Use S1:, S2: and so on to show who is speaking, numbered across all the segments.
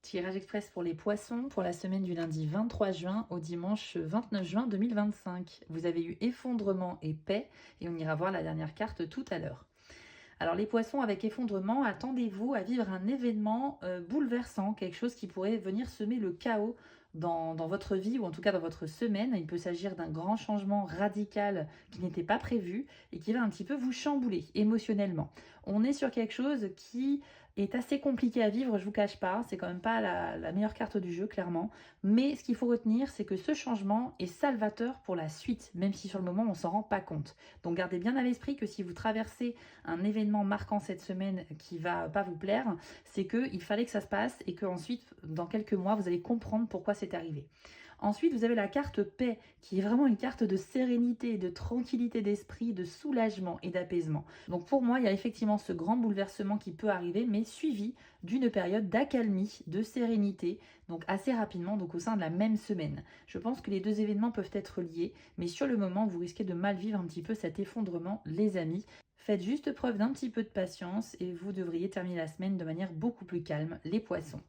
S1: Tirage express pour les poissons pour la semaine du lundi 23 juin au dimanche 29 juin 2025. Vous avez eu effondrement et paix et on ira voir la dernière carte tout à l'heure. Alors les poissons avec effondrement, attendez-vous à vivre un événement bouleversant, quelque chose qui pourrait venir semer le chaos dans votre vie ou en tout cas dans votre semaine. Il peut s'agir d'un grand changement radical qui n'était pas prévu et qui va un petit peu vous chambouler émotionnellement. On est sur quelque chose qui est assez compliqué à vivre, je vous cache pas, c'est quand même pas la meilleure carte du jeu clairement, mais ce qu'il faut retenir c'est que ce changement est salvateur pour la suite, même si sur le moment on s'en rend pas compte. Donc gardez bien à l'esprit que si vous traversez un événement marquant cette semaine qui va pas vous plaire, c'est qu'il fallait que ça se passe et qu'ensuite, dans quelques mois, vous allez comprendre pourquoi c'est arrivé. Ensuite, vous avez la carte paix, qui est vraiment une carte de sérénité, de tranquillité d'esprit, de soulagement et d'apaisement. Donc pour moi, il y a effectivement ce grand bouleversement qui peut arriver, mais suivi d'une période d'accalmie, de sérénité, donc assez rapidement, donc au sein de la même semaine. Je pense que les deux événements peuvent être liés, mais sur le moment, vous risquez de mal vivre un petit peu cet effondrement, les amis. Faites juste preuve d'un petit peu de patience et vous devriez terminer la semaine de manière beaucoup plus calme, les poissons.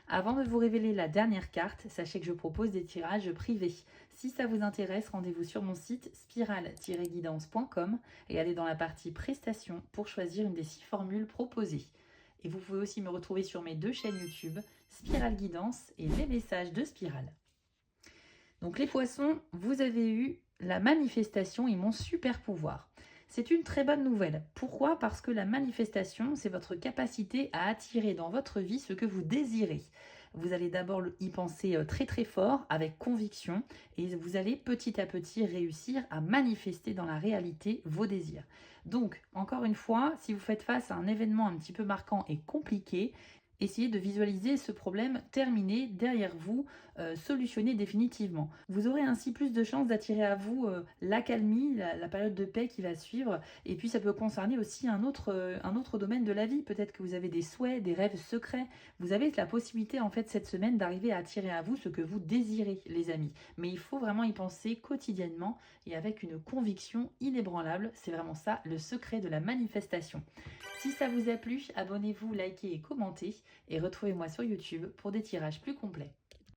S1: Avant de vous révéler la dernière carte, sachez que je propose des tirages privés. Si ça vous intéresse, rendez-vous sur mon site spiral-guidance.com et allez dans la partie prestations pour choisir une des 6 formules proposées. Et vous pouvez aussi me retrouver sur mes 2 chaînes YouTube, Spiral Guidance et les messages de Spiral. Donc les poissons, vous avez eu la manifestation et mon super pouvoir. C'est une très bonne nouvelle. Pourquoi? Parce que la manifestation, c'est votre capacité à attirer dans votre vie ce que vous désirez. Vous allez d'abord y penser très très fort, avec conviction, et vous allez petit à petit réussir à manifester dans la réalité vos désirs. Donc, encore une fois, si vous faites face à un événement un petit peu marquant et compliqué, essayez de visualiser ce problème terminé derrière vous, solutionné définitivement. Vous aurez ainsi plus de chances d'attirer à vous l'accalmie, la période de paix qui va suivre. Et puis ça peut concerner aussi un autre domaine de la vie. Peut-être que vous avez des souhaits, des rêves secrets. Vous avez la possibilité en fait cette semaine d'arriver à attirer à vous ce que vous désirez, les amis. Mais il faut vraiment y penser quotidiennement et avec une conviction inébranlable. C'est vraiment ça le secret de la manifestation. Si ça vous a plu, abonnez-vous, likez et commentez. Et retrouvez-moi sur YouTube pour des tirages plus complets.